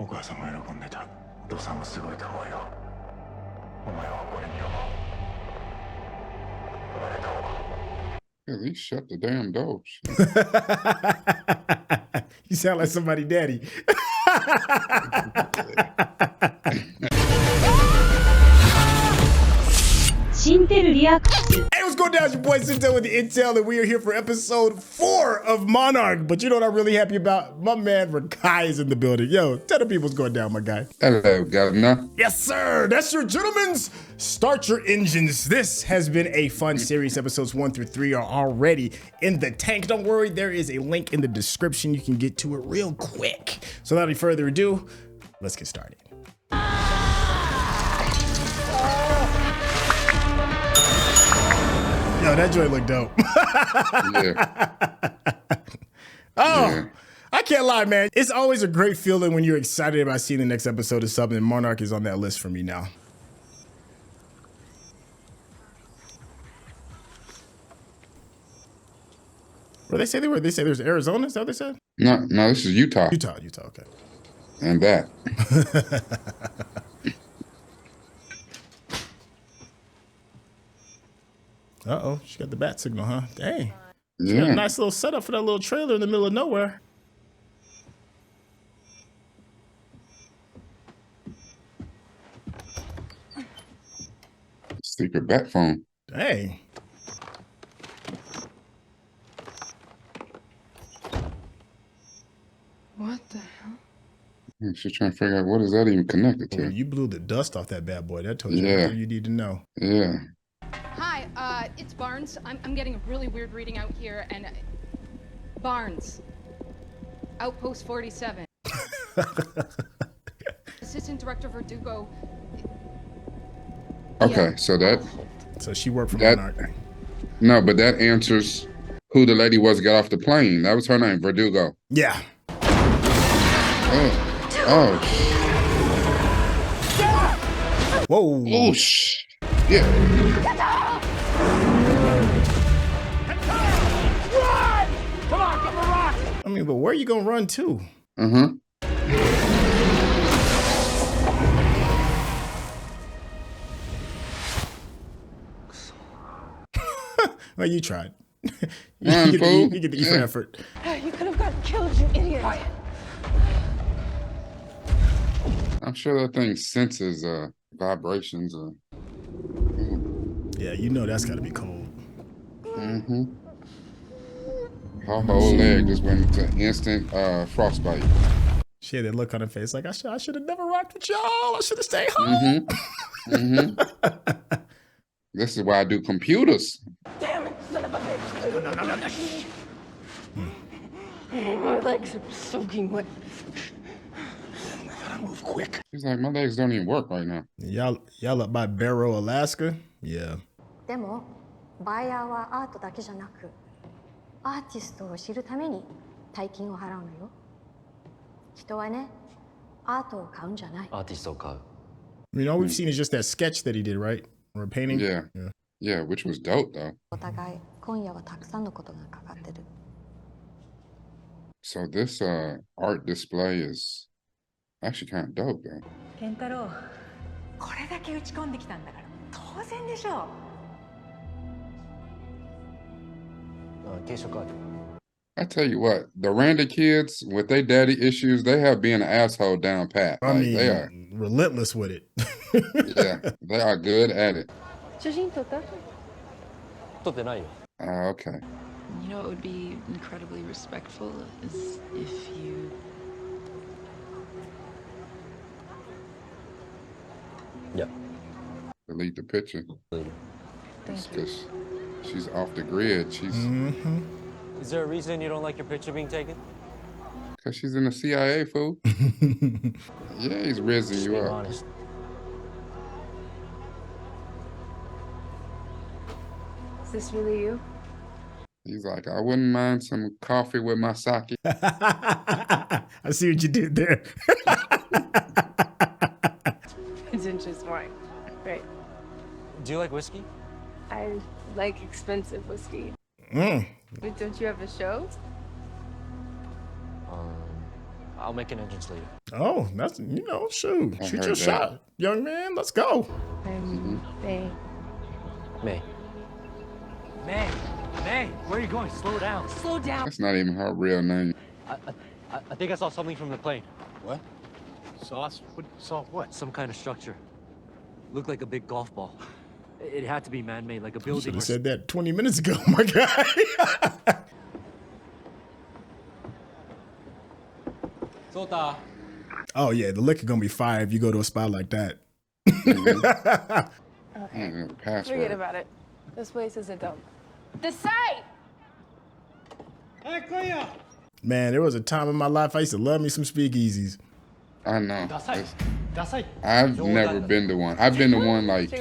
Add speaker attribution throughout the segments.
Speaker 1: お母さんも喜んでた。お父さんもすごいと思うよ。お前はこれにも。おめでとう。
Speaker 2: At least shut the damn door.
Speaker 3: You sound like somebody daddy. Hey, what's going down? It's your boy Sintel with the Intel, and we are here for episode 4 of Monarch. But you know what I'm really happy about? My man Rakai is in the building. Yo, tell the people what's going down, my guy.
Speaker 2: Hello, Governor.
Speaker 3: Yes, sir. That's your gentlemen's. Start your engines. This has been a fun series. Episodes 1 through 3 are already in the tank. Don't worry, there is a link in the description. You can get to it real quick. So without any further ado, let's get started. Yo, that joint looked dope.
Speaker 2: Yeah.
Speaker 3: I can't lie, man. It's always a great feeling when you're excited about seeing the next episode of something. Monarch is on that list for me now. Where they say they were? They say there's Arizona? Is that what they said?
Speaker 2: No, this is Utah.
Speaker 3: Utah, okay.
Speaker 2: And that.
Speaker 3: Uh-oh, she got the bat signal, huh? Dang. She
Speaker 2: Yeah.
Speaker 3: got a nice little setup for that little trailer in the middle of nowhere.
Speaker 2: Secret bat phone.
Speaker 3: Dang.
Speaker 4: What the hell?
Speaker 2: She's trying to figure out what is that even connected
Speaker 3: Well,
Speaker 2: to.
Speaker 3: you blew the dust off that bad boy. That told you
Speaker 2: Yeah.
Speaker 3: everything you need to know.
Speaker 2: Yeah.
Speaker 4: Hi, it's Barnes. I'm getting a really weird reading out here, and Barnes, Outpost 47. Assistant Director Verdugo.
Speaker 2: Okay,
Speaker 4: Yeah.
Speaker 2: so that,
Speaker 3: So she worked for
Speaker 2: That-
Speaker 3: Monarch.
Speaker 2: no, but that answers who the lady was that got off the plane. That was her name, Verdugo.
Speaker 3: Yeah.
Speaker 2: Oh,
Speaker 3: Whoa.
Speaker 2: oh, shh. Yeah.
Speaker 3: I mean, but where are you going to run to?
Speaker 2: Uh-huh.
Speaker 3: Well, you tried.
Speaker 2: Run,
Speaker 3: you
Speaker 2: fool.
Speaker 3: get the E for
Speaker 2: Yeah.
Speaker 3: effort.
Speaker 4: You could have gotten killed, you idiot.
Speaker 2: I'm sure that thing senses vibrations.
Speaker 3: Yeah, you know that's got to be cold.
Speaker 2: Mm-hmm. Her whole leg just went into instant frostbite.
Speaker 3: She had that look on her face like, I should have never rocked with y'all. I should have stayed home.
Speaker 2: Mm-hmm. Mm-hmm. This is why I do computers.
Speaker 4: Damn it, son of a bitch. My legs are soaking wet.
Speaker 1: Gotta move quick.
Speaker 2: She's like, my legs don't even work right now.
Speaker 3: Y'all up by Barrow, Alaska? Yeah.
Speaker 5: でもバイヤーはアートだけじゃなくアーティストを知るために大金を払うのよ。人はね、アートを買うんじゃない。
Speaker 3: I mean, all we've seen is just that sketch that he did, right? Or a painting?
Speaker 2: Yeah. Yeah, which was dope though.
Speaker 5: お互い今夜はたくさんのことがかかってる。
Speaker 2: So this art display is actually kind of dope though.
Speaker 6: ケンタロウ、これだけ打ち込んできたんだから当然でしょう。
Speaker 2: I tell you what, the Randa kids with their daddy issues, they have being an asshole down pat.
Speaker 3: I
Speaker 2: Like,
Speaker 3: mean,
Speaker 2: they are,
Speaker 3: relentless with it.
Speaker 2: yeah, they are good at it.
Speaker 4: 写真撮った?
Speaker 2: Okay.
Speaker 7: You know what would be incredibly respectful is if you...
Speaker 2: Delete the picture.
Speaker 7: Thank you.
Speaker 2: Because she's off the grid. She's
Speaker 8: Is there a reason you don't like your picture being taken?
Speaker 2: because she's in the CIA, fool. Yeah, he's rizzing
Speaker 8: Just
Speaker 2: you
Speaker 8: being
Speaker 2: up.
Speaker 8: honest.
Speaker 4: Is this really you?
Speaker 2: He's like, I wouldn't mind some coffee with my sake.
Speaker 3: I see what you did there.
Speaker 4: It's just wine. Right.
Speaker 8: Do you like whiskey?
Speaker 4: I like expensive whiskey.
Speaker 3: Mm.
Speaker 4: Wait, don't you have a show?
Speaker 8: I'll make an entrance later.
Speaker 3: Oh, that's, you know, shoot.
Speaker 2: I
Speaker 3: Shoot
Speaker 2: heard
Speaker 3: your
Speaker 2: that.
Speaker 3: shot, young man. Let's go.
Speaker 8: May. May, where are you going? Slow down.
Speaker 6: Slow down.
Speaker 2: That's not even her real name.
Speaker 8: I think I saw something from the plane.
Speaker 1: What? Saw what?
Speaker 8: Some kind of structure. Looked like a big golf ball. It had to be man-made, like a
Speaker 3: You
Speaker 8: building.
Speaker 3: should have
Speaker 8: or
Speaker 3: said that 20 minutes ago, my guy. Oh, yeah, the liquor gonna be fire if you go to a spot like that.
Speaker 2: Password.
Speaker 9: Forget about it. This place is a dump.
Speaker 4: The site!
Speaker 3: Man, there was a time in my life I used to love me some speakeasies.
Speaker 2: I know. I've never been to one. I've been to one like,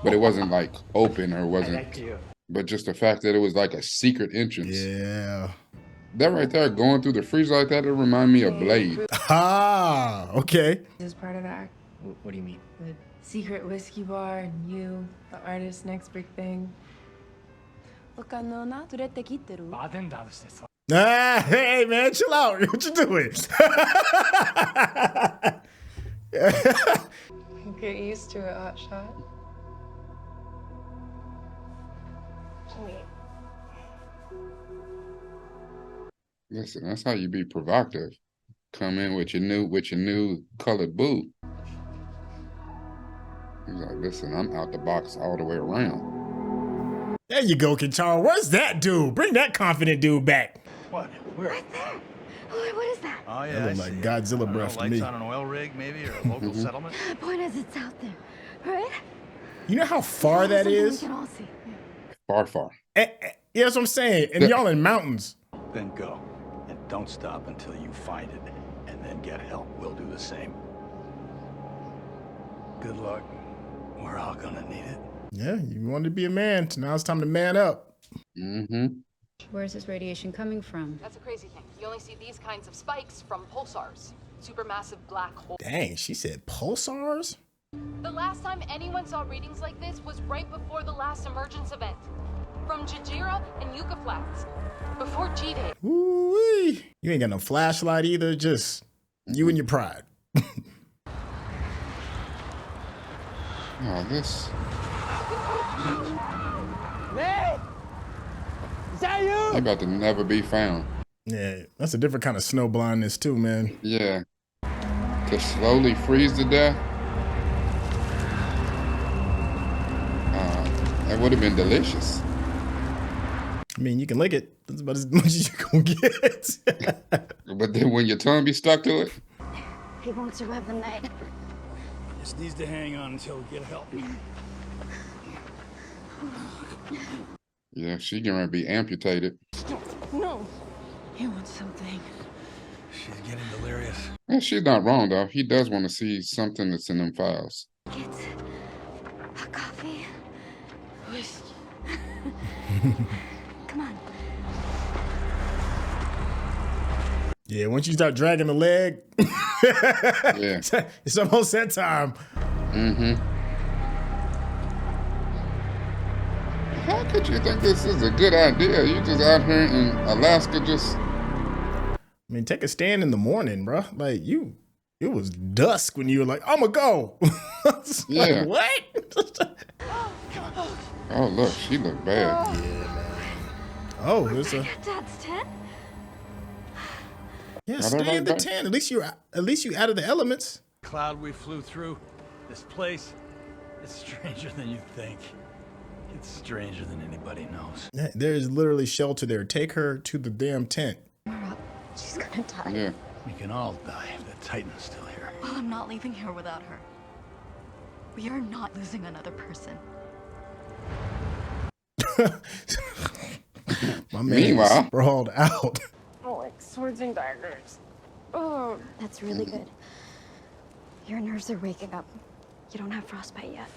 Speaker 2: but it wasn't like open or wasn't. But just the fact that it was like a secret entrance.
Speaker 3: Yeah.
Speaker 2: That right there, going through the freezer like that, it remind me of Blade.
Speaker 3: Ah, okay.
Speaker 9: This is part of the act.
Speaker 8: What do you mean?
Speaker 9: The secret whiskey bar and you, the artist's next big thing.
Speaker 3: Ah, hey, man, chill out. What you doing?
Speaker 9: Get used to it, hot shot.
Speaker 2: Listen, that's how you be provocative. Come in with your new colored boot. He's like, listen, I'm out the box all the way around.
Speaker 3: There you go, Kentaro. Where's that dude? Bring that confident dude back.
Speaker 1: What? Where?
Speaker 5: Right there. Oh, what is that?
Speaker 1: Oh, yeah.
Speaker 3: That looked
Speaker 1: I
Speaker 3: like
Speaker 1: see it.
Speaker 3: Godzilla
Speaker 1: I don't
Speaker 3: breath
Speaker 1: know,
Speaker 3: to
Speaker 1: lights
Speaker 3: me.
Speaker 1: on an oil rig, maybe, or a local settlement.
Speaker 5: The point is, it's out there, right?
Speaker 3: You know how far that
Speaker 5: Something
Speaker 3: is?
Speaker 5: we can all see.
Speaker 2: Far.
Speaker 3: Yeah, that's what I'm saying. And y'all in mountains.
Speaker 1: Then go. And don't stop until you find it. And then get help. We'll do the same. Good luck. We're all gonna need it.
Speaker 3: Yeah, you wanted to be a man. So now it's time to man up.
Speaker 2: Mm-hmm.
Speaker 10: Where's this radiation coming from?
Speaker 4: That's a crazy thing. You only see these kinds of spikes from pulsars, supermassive black holes.
Speaker 3: Dang, she said pulsars?
Speaker 4: The last time anyone saw readings like this was right before the last emergence event. From Jajira and Yucca Flats. Before G-Day.
Speaker 3: Ooh-wee. You ain't got no flashlight either, just you and your pride.
Speaker 2: Oh, this.
Speaker 8: May! Is that you?
Speaker 2: He about to never be found.
Speaker 3: Yeah, that's a different kind of snow blindness too, man.
Speaker 2: Yeah. To slowly freeze to death. That would have been delicious.
Speaker 3: I mean, you can lick it. That's about as much as you're gonna get.
Speaker 2: But then when your tongue be stuck to it.
Speaker 5: He won't survive the night.
Speaker 1: Just needs to hang on until we get help.
Speaker 2: Yeah, she gonna be amputated.
Speaker 9: No. He wants something.
Speaker 1: She's getting delirious.
Speaker 2: And she's not wrong though. He does want to see something that's in them files.
Speaker 5: Get a coffee.
Speaker 9: Whiskey.
Speaker 5: Come on.
Speaker 3: Yeah, once you start dragging the leg,
Speaker 2: Yeah.
Speaker 3: it's almost that time.
Speaker 2: Mm-hmm. How could you think this is a good idea? You just out here in Alaska just...
Speaker 3: I mean, take a stand in the morning, bro. Like it was dusk when you were like, "I'ma go." Like,
Speaker 2: Yeah.
Speaker 3: what?
Speaker 2: Oh, look, she looked bad.
Speaker 3: Oh, it's a
Speaker 5: Dad's tent?
Speaker 3: yeah.
Speaker 2: Got
Speaker 3: Stay in
Speaker 2: everybody
Speaker 3: the
Speaker 2: back?
Speaker 3: tent. At least you out of the elements.
Speaker 1: Cloud we flew through. This place is stranger than you think. It's stranger than anybody knows.
Speaker 3: Yeah, there is literally shelter there. Take her to the damn tent.
Speaker 5: We're up. She's gonna die.
Speaker 2: Yeah.
Speaker 1: We can all die if the Titan's still here.
Speaker 10: Well, I'm not leaving here without her. We are not losing another person.
Speaker 3: My man
Speaker 2: Meanwhile-
Speaker 3: sprawled out.
Speaker 9: Oh, like swords and daggers. Oh.
Speaker 5: That's really good. Your nerves are waking up. You don't have frostbite yet.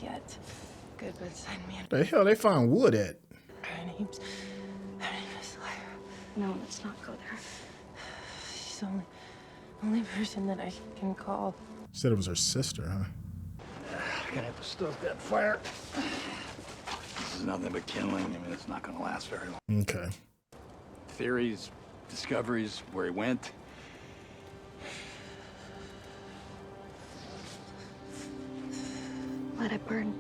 Speaker 9: Yet. Good, but send me
Speaker 3: The hell they find wood at?
Speaker 9: her name is Lyra.
Speaker 5: No, let's not go there.
Speaker 9: She's the only person that I can call.
Speaker 3: Said it was her sister, huh?
Speaker 1: Gonna have to stoke that fire. This is nothing but kindling. I mean, it's not gonna last very long.
Speaker 3: Okay.
Speaker 1: Theories, discoveries, where he went.
Speaker 10: let it burn.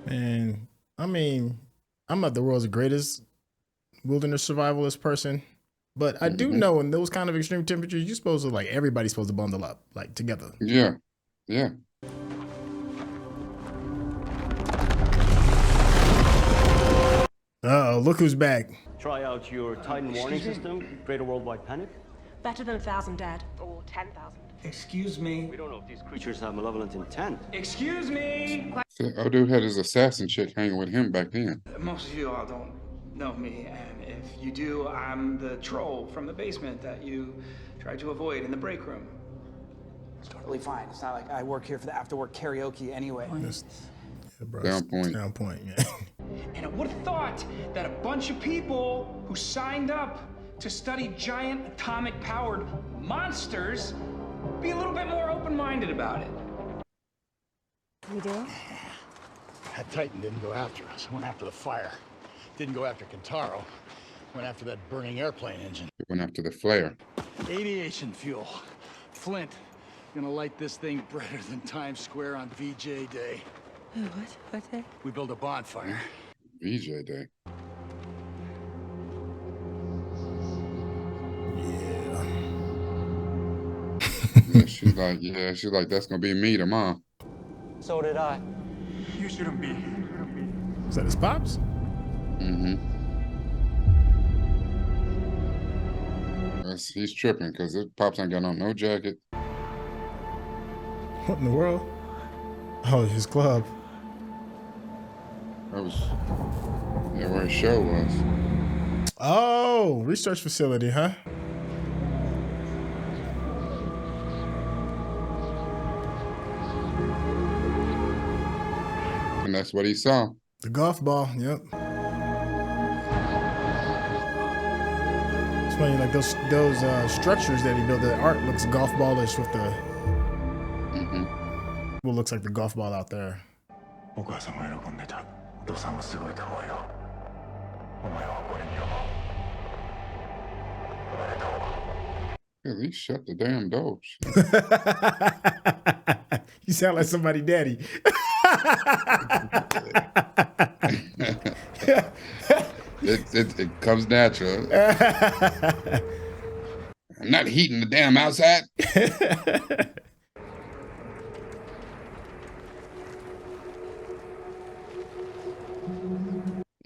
Speaker 3: And I mean, I'm not the world's greatest wilderness survivalist person, but I do know in those kind of extreme temperatures, you're supposed to like everybody's supposed to bundle up like together.
Speaker 2: Yeah, yeah.
Speaker 3: Uh-oh, look who's back.
Speaker 11: Try out your Titan warning system. Greater worldwide panic.
Speaker 6: Better than 1,000 dead. Or 10,000.
Speaker 11: Excuse me. We don't know if these creatures have malevolent intent.
Speaker 12: Excuse me.
Speaker 2: So, oh, dude had his assassin chick hanging with him back then.
Speaker 12: Most of you all don't know me, and if you do, I'm the troll from the basement that you tried to avoid in the break room. It's totally fine. It's not like I work here for the after-work karaoke anyway.
Speaker 2: Down point.
Speaker 3: Down point, yeah.
Speaker 12: And I would have thought that a bunch of people who signed up to study giant atomic-powered monsters be a little bit more open-minded about it.
Speaker 5: You do?
Speaker 1: That Titan didn't go after us. Went after the fire. Didn't go after Kentaro. Went after that burning airplane engine.
Speaker 2: It went after the flare.
Speaker 1: Aviation fuel. Flint. Gonna light this thing brighter than Times Square on VJ Day.
Speaker 9: What? What day?
Speaker 1: We build a bonfire.
Speaker 2: VJ Day. Yeah, she's like, that's gonna be me tomorrow.
Speaker 11: So did I.
Speaker 12: You shouldn't be here.
Speaker 3: Is that his pops?
Speaker 2: He's tripping because his pops ain't got on no jacket.
Speaker 3: What in the world? Oh, his club.
Speaker 2: That was where his show was.
Speaker 3: Oh, research facility, huh?
Speaker 2: And that's what he saw.
Speaker 3: The golf ball, yep. It's funny, like those structures that he built, the art looks golf ballish with the what looks like the golf ball out there.
Speaker 2: At least shut the damn doors.
Speaker 3: You sound like somebody daddy.
Speaker 2: It comes natural. I'm not heating the damn outside.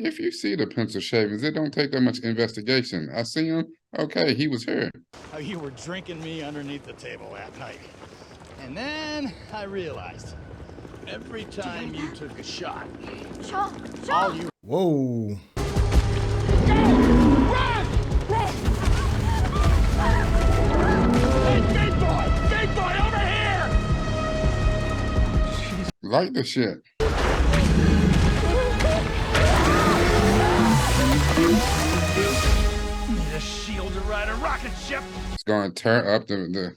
Speaker 2: If you see the pencil shavings, it don't take that much investigation. I see him. Okay, he was here.
Speaker 1: How you were drinking me underneath the table that night. And then I realized every time you took a shot, all you...
Speaker 3: Whoa.
Speaker 12: Big boy, over here!
Speaker 2: Like the shit.
Speaker 1: Need a shield to ride a rocket ship.
Speaker 2: It's going to tear up the...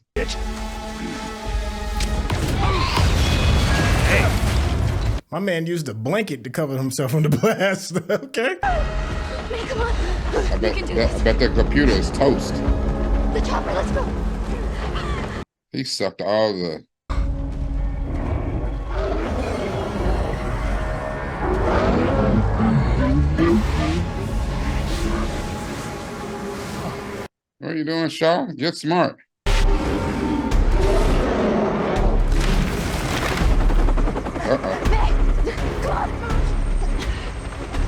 Speaker 3: My man used a blanket to cover himself from the blast. Okay.
Speaker 10: Come on.
Speaker 2: I bet that computer is toast.
Speaker 10: The chopper, let's go.
Speaker 2: He sucked all the... What are you doing, Shaw? Get smart.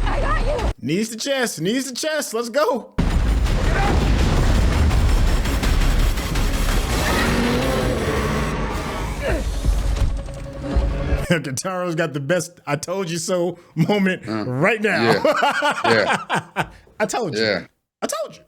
Speaker 10: I got you.
Speaker 3: Needs the chest. Needs the chest. Let's go. Kentaro's got the best "I told you so" moment right now.
Speaker 2: Yeah.
Speaker 3: I told you.
Speaker 2: Yeah.
Speaker 3: I told you.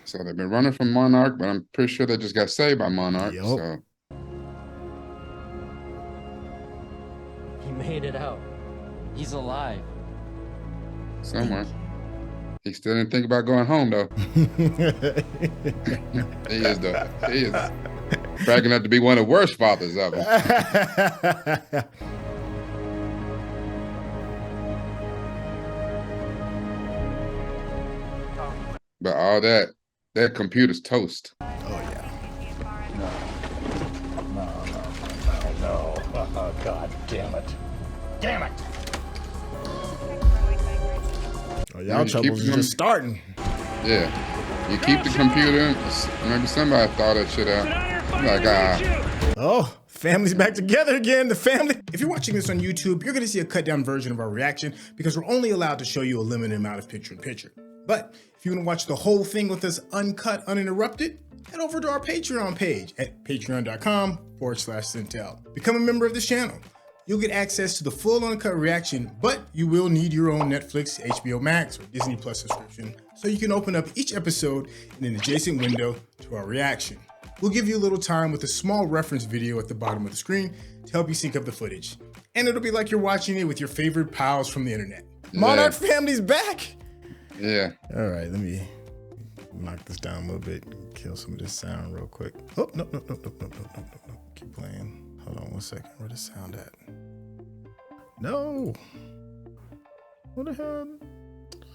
Speaker 2: So they've been running from Monarch, but I'm pretty sure they just got saved by Monarch.
Speaker 3: Yep.
Speaker 2: So
Speaker 8: He made it out. He's alive.
Speaker 2: somewhere. He still didn't think about going home though. He is cracking up to be one of the worst fathers of them. But all that computer's toast.
Speaker 3: Oh yeah.
Speaker 1: No. Oh, God damn it. Damn it.
Speaker 3: Oh, y'all troubles is just starting.
Speaker 2: Yeah. You keep the computer. Maybe somebody thought that shit out. Like,
Speaker 3: Oh, family's back together again. The family. If you're watching this on YouTube, you're going to see a cut down version of our reaction because we're only allowed to show you a limited amount of picture-in-picture. But if you want to watch the whole thing with us uncut, uninterrupted, head over to our Patreon page at patreon.com/Centel. Become a member of this channel. You'll get access to the full uncut reaction, but you will need your own Netflix, HBO Max, or Disney Plus subscription so you can open up each episode in an adjacent window to our reaction. We'll give you a little time with a small reference video at the bottom of the screen to help you sync up the footage. And it'll be like you're watching it with your favorite pals from the internet. Yeah. Monarch family's back!
Speaker 2: Yeah.
Speaker 3: All right, let me knock this down a little bit, kill some of this sound real quick. Oh, no. Keep playing. Hold on 1 second. Where the sound at? No. What the hell?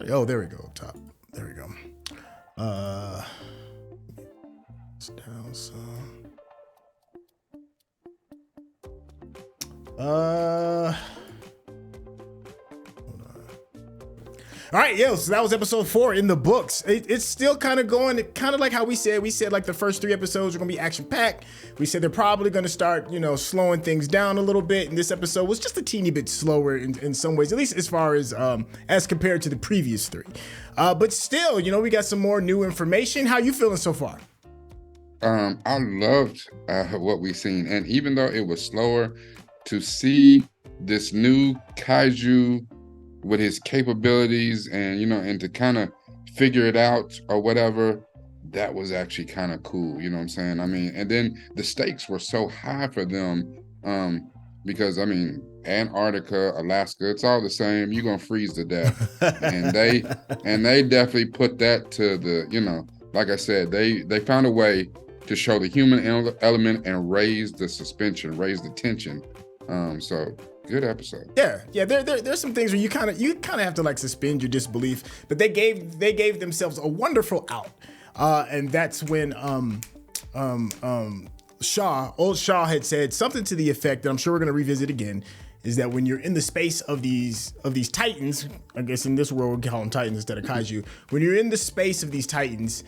Speaker 3: Oh, there we go. Up top. There we go. It's down some. All right, so that was episode 4 in the books. It's still kind of going, kind of like how we said. We said like the first 3 episodes are gonna be action-packed. We said they're probably gonna start, slowing things down a little bit. And this episode was just a teeny bit slower in some ways, at least as far as compared to the previous 3. But still, we got some more new information. How you feeling so far?
Speaker 2: I loved what we seen, and even though it was slower, to see this new kaiju with his capabilities and and to kind of figure it out or whatever, that was actually kind of cool. You know what I'm saying? I mean, and then the stakes were so high for them because I mean, Antarctica, Alaska, it's all the same. You're gonna freeze to death, and they definitely put that to the like I said, they found a way to show the human element and raise the suspension, raise the tension. So good episode.
Speaker 3: Yeah. There's some things where you kind of have to like suspend your disbelief, but they gave themselves a wonderful out, and that's when old Shaw had said something to the effect that I'm sure we're gonna revisit again. Is that when you're in the space of these titans, I guess in this world we call them titans instead of kaiju. When you're in the space of these titans,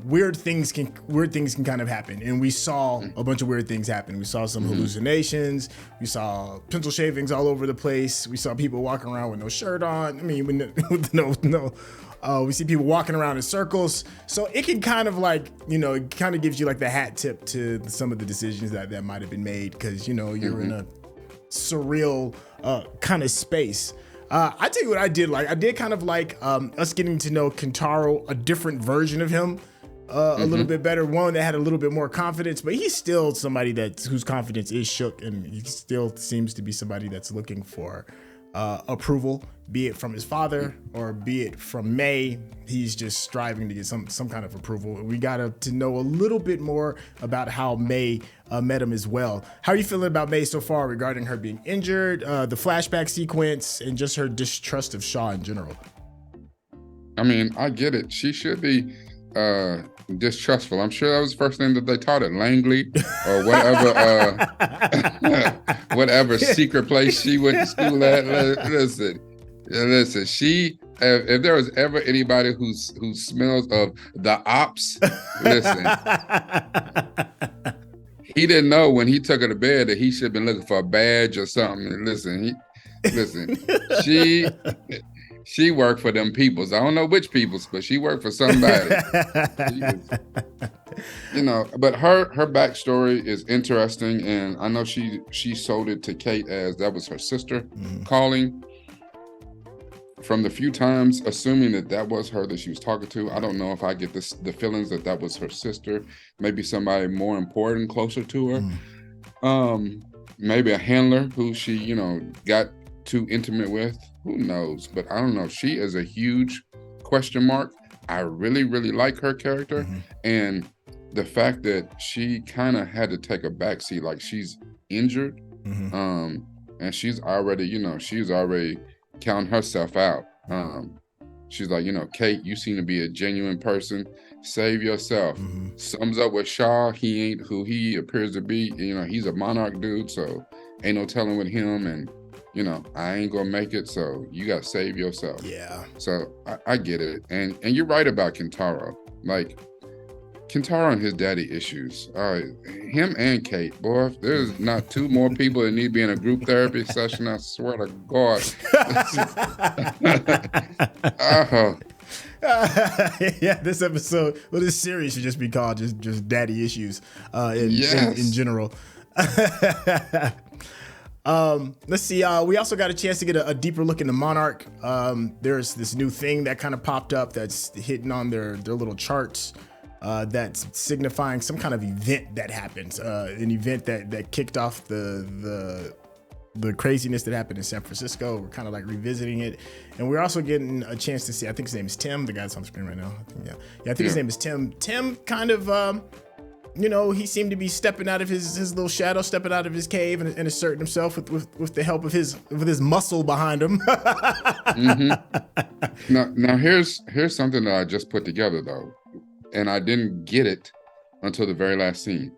Speaker 3: weird things can kind of happen, and we saw a bunch of weird things happen. We saw some hallucinations. We saw pencil shavings all over the place. We saw people walking around with no shirt on. I mean, with no. We see people walking around in circles. So it can kind of like, it kind of gives you like the hat tip to some of the decisions that might have been made because you're in a surreal kind of space. I tell you what I did like. I did kind of like us getting to know Kentaro, a different version of him, a little bit better. One that had a little bit more confidence, but he's still somebody whose confidence is shook, and he still seems to be somebody that's looking for approval, be it from his father or be it from May. He's just striving to get some kind of approval. We got to know a little bit more about how May met him as well. How are you feeling about May so far regarding her being injured, the flashback sequence, and just her distrust of Shaw in general?
Speaker 2: I mean, I get it. She should be distrustful. I'm sure that was the first thing that they taught at Langley or whatever secret place she went to school at. Listen, she, if there was ever anybody who smells of the ops, listen, he didn't know when he took her to bed that he should have been looking for a badge or something. Listen, she worked for them peoples. I don't know which peoples, but she worked for somebody. But her backstory is interesting, and I know she sold it to Kate as that was her sister calling. From the few times, assuming that was her that she was talking to, I don't know if I get the feelings that was her sister, maybe somebody more important, closer to her. Maybe a handler who she, got too intimate with. Who knows? But I don't know. She is a huge question mark. I really, really like her character. And the fact that she kind of had to take a backseat, like she's injured. And she's already, she's already counting herself out. she's like, Kate, you seem to be a genuine person. Save yourself. Sums up with Shaw. He ain't who he appears to be. He's a Monarch dude, so ain't no telling with him. And I ain't gonna make it, so you gotta save yourself.
Speaker 3: Yeah.
Speaker 2: So I get it, and you're right about Kentaro. Like Kentaro and his daddy issues. Him and Kate, boy, if there's not two more people that need to be in a group therapy session, I swear to God.
Speaker 3: Yeah, this episode, this series should just be called just daddy issues in general. Let's see. We also got a chance to get a deeper look into Monarch. There's this new thing that kind of popped up that's hitting on their little charts. That's signifying some kind of event that happens. An event that kicked off the craziness that happened in San Francisco. We're kind of like revisiting it, and we're also getting a chance to see. I think his name is Tim. The guy's on the screen right now. I think his name is Tim. Tim kind of. He seemed to be stepping out of his little shadow, stepping out of his cave, and asserting himself with the help of his muscle behind him.
Speaker 2: Now here's something that I just put together though, and I didn't get it until the very last scene.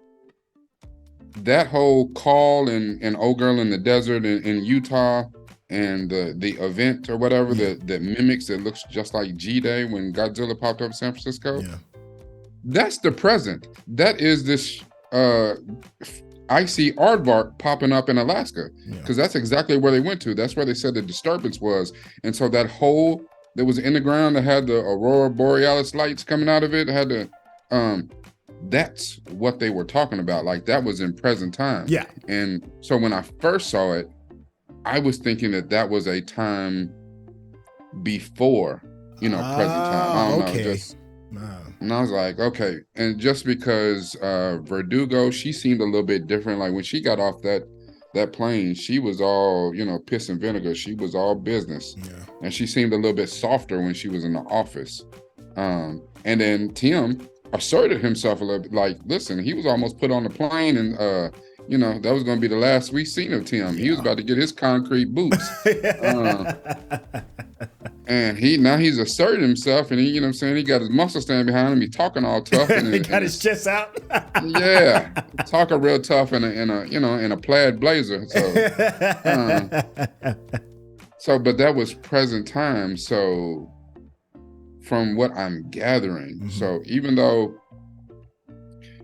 Speaker 2: That whole call and Old Girl in the Desert in Utah, and the event or whatever that mimics, it looks just like G-Day when Godzilla popped up in San Francisco.
Speaker 3: Yeah.
Speaker 2: That's the present. That is this icy aardvark popping up in Alaska, because that's exactly where they went to. That's where they said the disturbance was. And so that hole that was in the ground that had the aurora borealis lights coming out of it had the that's what they were talking about. Like that was in present time.
Speaker 3: Yeah.
Speaker 2: And so when I first saw it, I was thinking that was a time before, present time. I don't know. And I was like, okay. And just because Verdugo, she seemed a little bit different. Like when she got off that plane, she was all, piss and vinegar. She was all business.
Speaker 3: Yeah.
Speaker 2: And she seemed a little bit softer when she was in the office. And then Tim asserted himself a little bit. Like, listen, he was almost put on the plane, and that was going to be the last we seen of Tim. He was about to get his concrete boots. And he's asserting himself, and he, he got his muscle standing behind him. He's talking all tough, and
Speaker 3: he got his chest out.
Speaker 2: Yeah, talking real tough in a plaid blazer. So, but that was present time. So, from what I'm gathering, so even though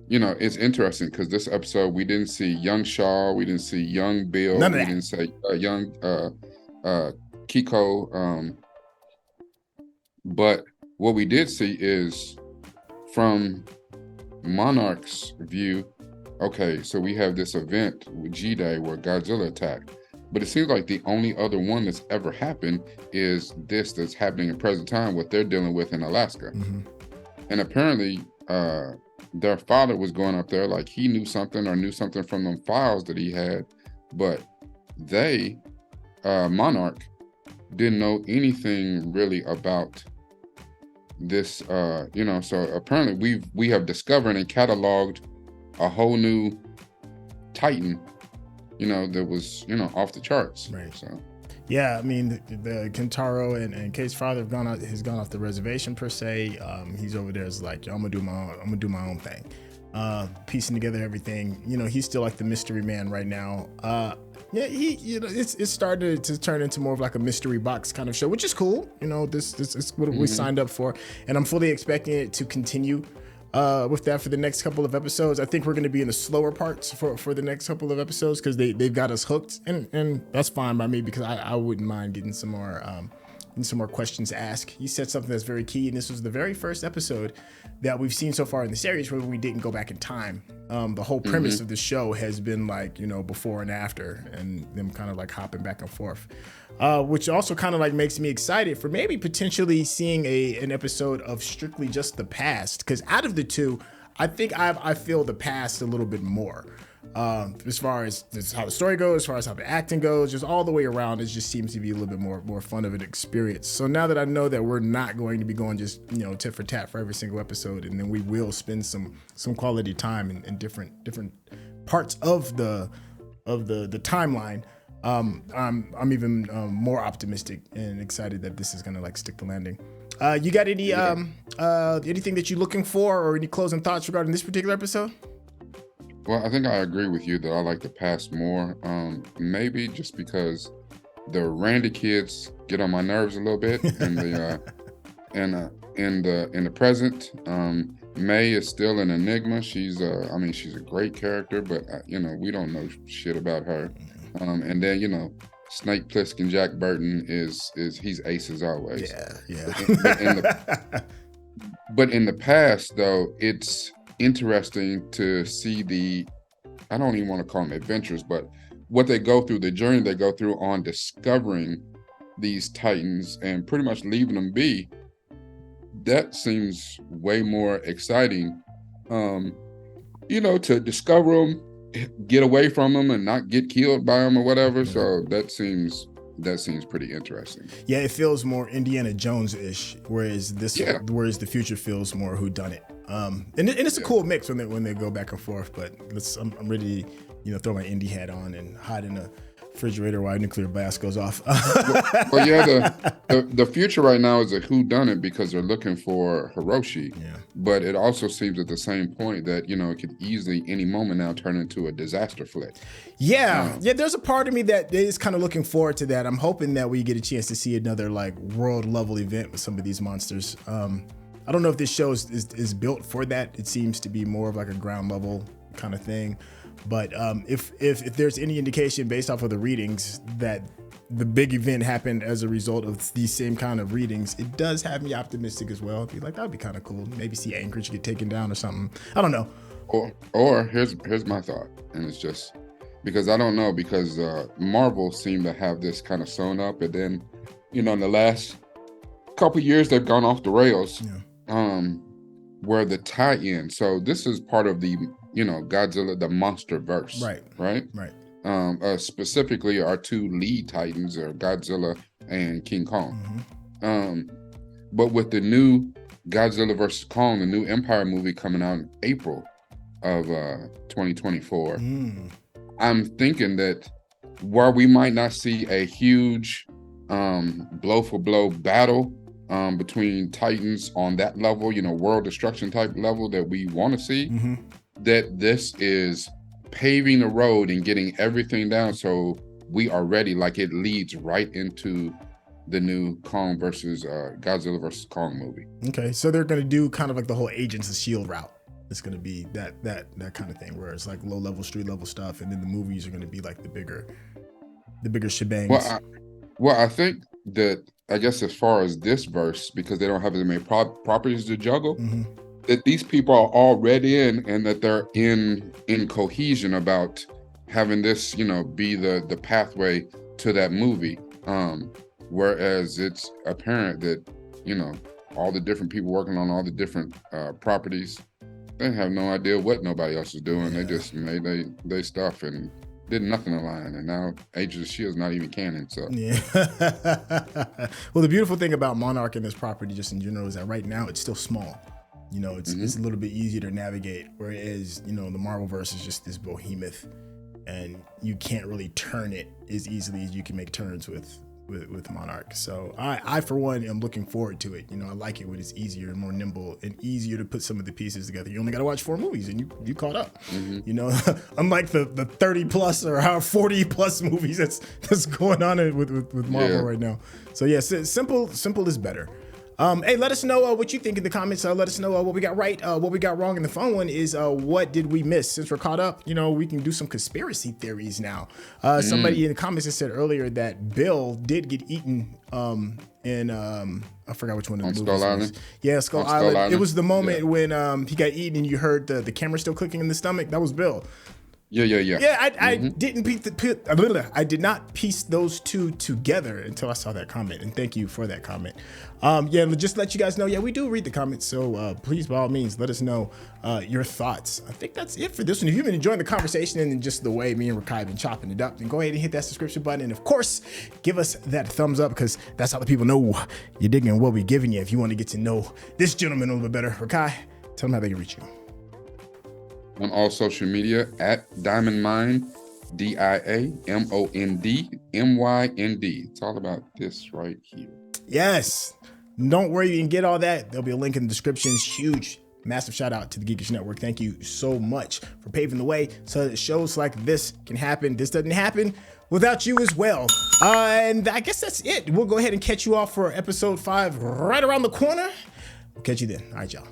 Speaker 2: it's interesting because this episode we didn't see young Shaw, we didn't see young Bill, we didn't see young Kiko. But what we did see is from Monarch's view, okay, so we have this event with G-Day where Godzilla attacked, but it seems like the only other one that's ever happened is this that's happening in present time, what they're dealing with in Alaska. And apparently their father was going up there, like he knew something from them files that he had, but they, Monarch, didn't know anything really about this, so apparently we have discovered and cataloged a whole new Titan, that was, off the charts.
Speaker 3: Right.
Speaker 2: So
Speaker 3: yeah, I mean the Kentaro and Kate's father has gone off the reservation per se. He's over there is like, I'm gonna do my own thing. Piecing together everything. He's still like the mystery man right now. Yeah, it's started to turn into more of like a mystery box kind of show, which is cool. This is what we signed up for, and I'm fully expecting it to continue with that for the next couple of episodes. I think we're going to be in the slower parts for the next couple of episodes because they've got us hooked, and that's fine by me because I wouldn't mind getting some more questions asked. He said something that's very key, and this was the very first episode that we've seen so far in the series where we didn't go back in time. The whole premise of the show has been like, before and after, and them kind of like hopping back and forth, which also kind of like makes me excited for maybe potentially seeing an episode of strictly just the past. Because out of the two, I think I feel the past a little bit more. As far as how the story goes, as far as how the acting goes, just all the way around, it just seems to be a little bit more fun of an experience. So now that I know that we're not going to be going just tit for tat for every single episode, and then we will spend some quality time in different parts of the timeline, I'm even more optimistic and excited that this is gonna like stick the landing. You got any anything that you're looking for, or any closing thoughts regarding this particular episode?
Speaker 2: Well, I think I agree with you that I like the past more. Maybe just because the Randy kids get on my nerves a little bit, and the in the present, May is still an enigma. She's she's a great character, but we don't know shit about her. And then Snake Plissken, Jack Burton is he's ace as always.
Speaker 3: Yeah.
Speaker 2: But in the past, though, it's interesting to see I don't even want to call them adventures, but what they go through, the journey they go through on discovering these Titans and pretty much leaving them be. That seems way more exciting, to discover them, get away from them, and not get killed by them or whatever. So that seems pretty interesting.
Speaker 3: Yeah, it feels more Indiana Jones-ish, whereas the future feels more whodunit. And it's a cool mix when they go back and forth. But I'm ready to throw my indie hat on and hide in a refrigerator while a nuclear blast goes off.
Speaker 2: Well, yeah, the future right now is a whodunit because they're looking for Hiroshi.
Speaker 3: Yeah.
Speaker 2: But it also seems at the same point that it could easily any moment now turn into a disaster flick.
Speaker 3: Yeah, there's a part of me that is kind of looking forward to that. I'm hoping that we get a chance to see another like world level event with some of these monsters. I don't know if this show is built for that. It seems to be more of like a ground level kind of thing. But if there's any indication based off of the readings that the big event happened as a result of these same kind of readings, it does have me optimistic as well. Be like, that'd be kind of cool. Maybe see Anchorage get taken down or something. I don't know.
Speaker 2: Or here's my thought, and it's just because I don't know, because Marvel seemed to have this kind of sewn up, and then in the last couple years they've gone off the rails.
Speaker 3: Yeah.
Speaker 2: Where the tie-in. So this is part of the Godzilla, the monster verse. Right. Specifically, our two lead Titans are Godzilla and King Kong. But with the new Godzilla vs. Kong, the new Empire movie coming out in April of 2024, I'm thinking that while we might not see a huge blow for blow battle between Titans on that level, world destruction type level that we want to see, that this is paving the road and getting everything down so we are ready, like it leads right into the new Kong versus Godzilla versus Kong movie.
Speaker 3: Okay, so they're going to do kind of like the whole Agents of S.H.I.E.L.D. route. It's going to be that kind of thing where it's like low level, street level stuff, and then the movies are going to be like the bigger shebangs.
Speaker 2: Well, I think that, I guess as far as this verse, because they don't have as many properties to juggle, that these people are all read in, and that they're in cohesion about having this, be the pathway to that movie. Whereas it's apparent that, all the different people working on all the different properties, they have no idea what nobody else is doing. They just made they stuff and did nothing align, and now Agents of S.H.I.E.L.D. is not even canon. So
Speaker 3: yeah. Well, the beautiful thing about Monarch and this property just in general is that right now it's still small. It's a little bit easier to navigate, whereas the Marvelverse is just this behemoth, and you can't really turn it as easily as you can make turns with Monarch. So I for one am looking forward to it. I like it when it's easier and more nimble and easier to put some of the pieces together. You only got to watch 4 movies and you caught up. Unlike the 30 plus or 40 plus movies that's going on with Marvel right now. So yeah, simple is better. Hey, let us know what you think in the comments. Let us know what we got right, what we got wrong. And the fun one is what did we miss? Since we're caught up, we can do some conspiracy theories now. Somebody in the comments has said earlier that Bill did get eaten in I forgot which one of the movies
Speaker 2: Skull Island.
Speaker 3: Yeah, Skull Island. It was the moment when he got eaten and you heard the camera still clicking in the stomach. That was Bill.
Speaker 2: Yeah.
Speaker 3: Yeah, I did not piece those two together until I saw that comment, and thank you for that comment. Just let you guys know, we do read the comments, so please, by all means, let us know your thoughts. I think that's it for this one. If you've been enjoying the conversation and just the way me and Rakai have been chopping it up, then go ahead and hit that subscription button, and of course, give us that thumbs up, because that's how the people know you're digging what we're giving you. If you want to get to know this gentleman a little bit better, Rakai, tell them how they can reach you.
Speaker 2: On all social media at DiamondMynd, DiamondMynd. It's all about this right here.
Speaker 3: Yes. Don't worry, you can get all that. There'll be a link in the description. Huge, massive shout out to the Geekish Network. Thank you so much for paving the way so that shows like this can happen. This doesn't happen without you as well. And I guess that's it. We'll go ahead and catch you off for episode 5 right around the corner. We'll catch you then. All right, y'all.